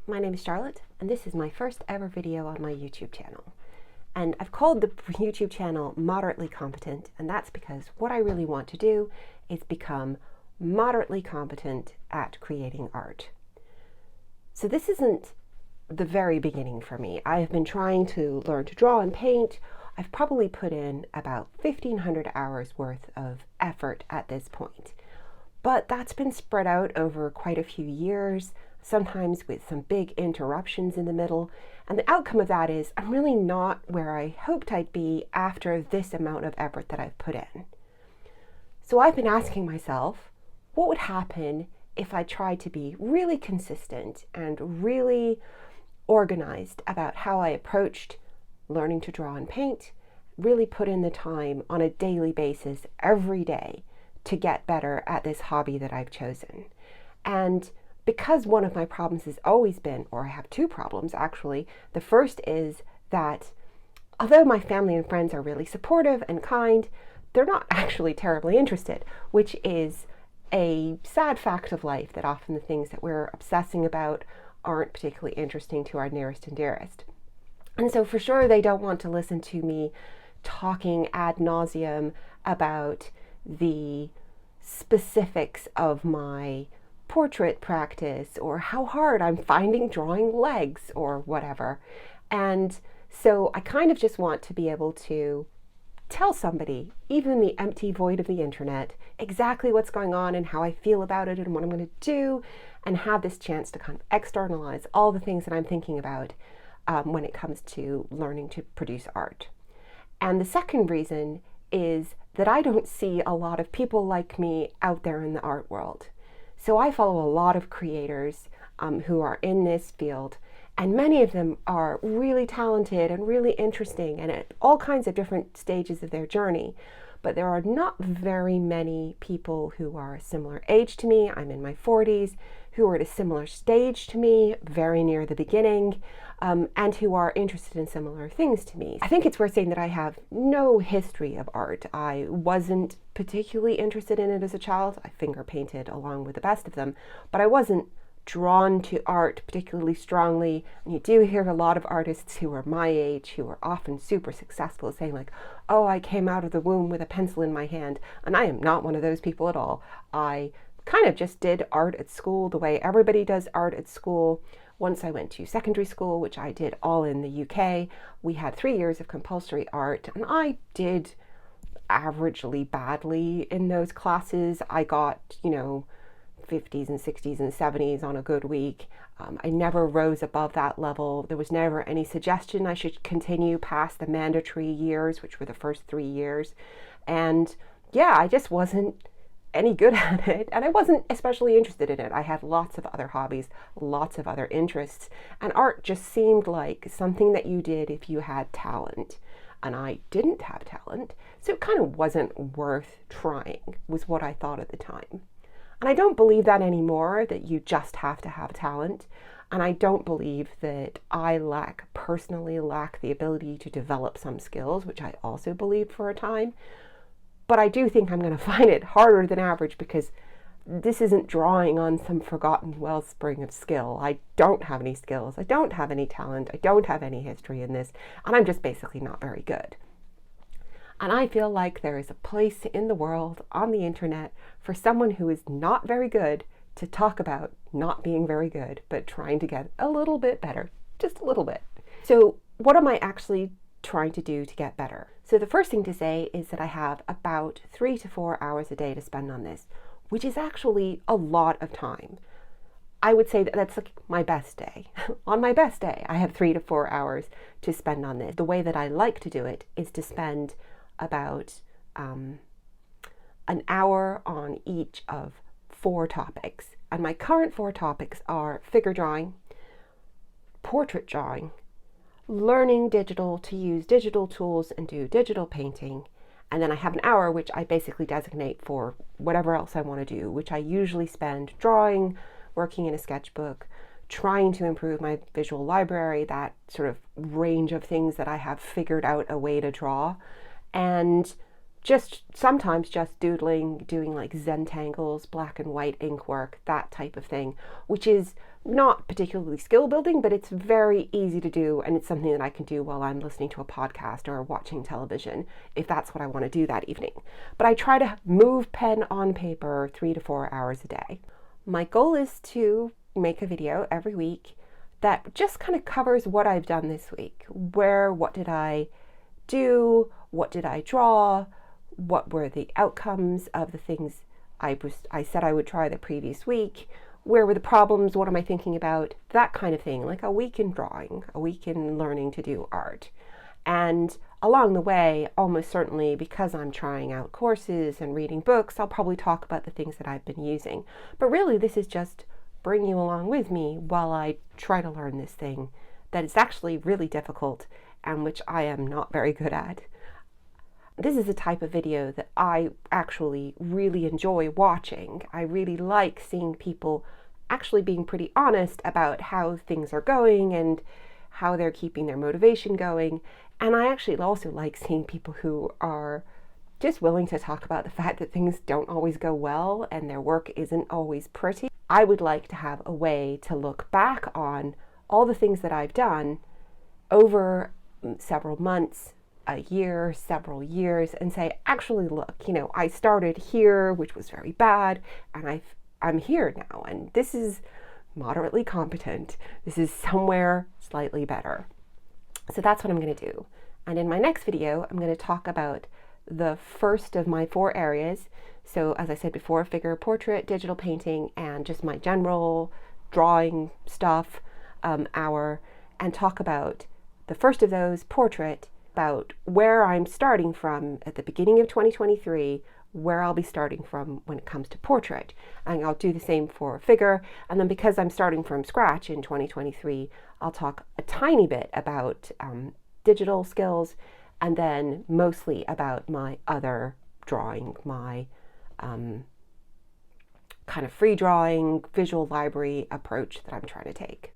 my name is Charlotte, and this is my first ever video on my YouTube channel. And I've called the YouTube channel Moderately Competent, and that's because what I really want to do is become moderately competent at creating art. So this isn't the very beginning for me. I have been trying to learn to draw and paint. I've probably put in about 1,500 hours worth of effort at this point. But that's been spread out over quite a few years, sometimes with some big interruptions in the middle. And the outcome of that is I'm really not where I hoped I'd be after this amount of effort that I've put in. So I've been asking myself, what would happen if I tried to be really consistent and really organized about how I approached learning to draw and paint, really put in the time on a daily basis every day to get better at this hobby that I've chosen. And because one of my problems has always been, or I have two problems actually, the first is that although my family and friends are really supportive and kind, they're not actually terribly interested, which is a sad fact of life, that often the things that we're obsessing about aren't particularly interesting to our nearest and dearest. And so for sure they don't want to listen to me talking ad nauseum about the specifics of my portrait practice or how hard I'm finding drawing legs or whatever. And so I kind of just want to be able to tell somebody, even in the empty void of the internet, exactly what's going on and how I feel about it and what I'm going to do, and have this chance to kind of externalize all the things that I'm thinking about when it comes to learning to produce art. And the second reason is that I don't see a lot of people like me out there in the art world. So I follow a lot of creators who are in this field, and many of them are really talented and really interesting and at all kinds of different stages of their journey. But there are not very many people who are a similar age to me. I'm in my 40s, who are at a similar stage to me, very near the beginning, and who are interested in similar things to me. I think it's worth saying that I have no history of art. I wasn't particularly interested in it as a child. I finger painted along with the best of them, but I wasn't drawn to art particularly strongly. And you do hear a lot of artists who are my age, who are often super successful, saying like, oh, I came out of the womb with a pencil in my hand. And I am not one of those people at all. I kind of just did art at school the way everybody does art at school. Once I went to secondary school, which I did all in the UK, we had 3 years of compulsory art, and I did averagely badly in those classes. I got, 50s and 60s and 70s on a good week. I never rose above that level. There was never any suggestion I should continue past the mandatory years, which were the first 3 years. And yeah, I just wasn't any good at it, and I wasn't especially interested in it. I had lots of other hobbies, lots of other interests, and art just seemed like something that you did if you had talent. And I didn't have talent, so it kind of wasn't worth trying, was what I thought at the time. And I don't believe that anymore, that you just have to have talent. And I don't believe that I personally lack the ability to develop some skills, which I also believed for a time. But I do think I'm going to find it harder than average, because this isn't drawing on some forgotten wellspring of skill. I don't have any skills. I don't have any talent. I don't have any history in this. And I'm just basically not very good. And I feel like there is a place in the world, on the internet, for someone who is not very good to talk about not being very good, but trying to get a little bit better, just a little bit. So what am I actually trying to do to get better? So the first thing to say is that I have about 3 to 4 hours a day to spend on this, which is actually a lot of time. I would say that that's like my best day. On my best day, I have 3 to 4 hours to spend on this. The way that I like to do it is to spend about an hour on each of 4 topics. And my current 4 topics are figure drawing, portrait drawing, learning to use digital tools and do digital painting, and then I have an hour which I basically designate for whatever else I want to do, which I usually spend drawing, working in a sketchbook, trying to improve my visual library, that sort of range of things that I have figured out a way to draw, and sometimes just doodling, doing like Zentangles, black and white ink work, that type of thing, which is not particularly skill building, but it's very easy to do, and it's something that I can do while I'm listening to a podcast or watching television, if that's what I want to do that evening. But I try to move pen on paper 3 to 4 hours a day. My goal is to make a video every week that just kind of covers what I've done this week. What did I do? What did I draw? What were the outcomes of the things I said I would try the previous week? Where were the problems? What am I thinking about? That kind of thing, like a week in drawing, a week in learning to do art. And along the way, almost certainly, because I'm trying out courses and reading books, I'll probably talk about the things that I've been using. But really, this is just bring you along with me while I try to learn this thing that is actually really difficult and which I am not very good at. This is a type of video that I actually really enjoy watching. I really like seeing people actually being pretty honest about how things are going and how they're keeping their motivation going. And I actually also like seeing people who are just willing to talk about the fact that things don't always go well and their work isn't always pretty. I would like to have a way to look back on all the things that I've done over several months, a year, several years, and say, actually, look, I started here, which was very bad, and I'm here now, and this is moderately competent. This is somewhere slightly better. So that's what I'm going to do. And in my next video, I'm going to talk about the first of my 4 areas. So as I said before, figure, portrait, digital painting, and just my general drawing stuff, and talk about the first of those, portrait, about where I'm starting from at the beginning of 2023, where I'll be starting from when it comes to portrait. And I'll do the same for figure. And then because I'm starting from scratch in 2023, I'll talk a tiny bit about digital skills, and then mostly about my other drawing, my kind of free drawing, visual library approach that I'm trying to take.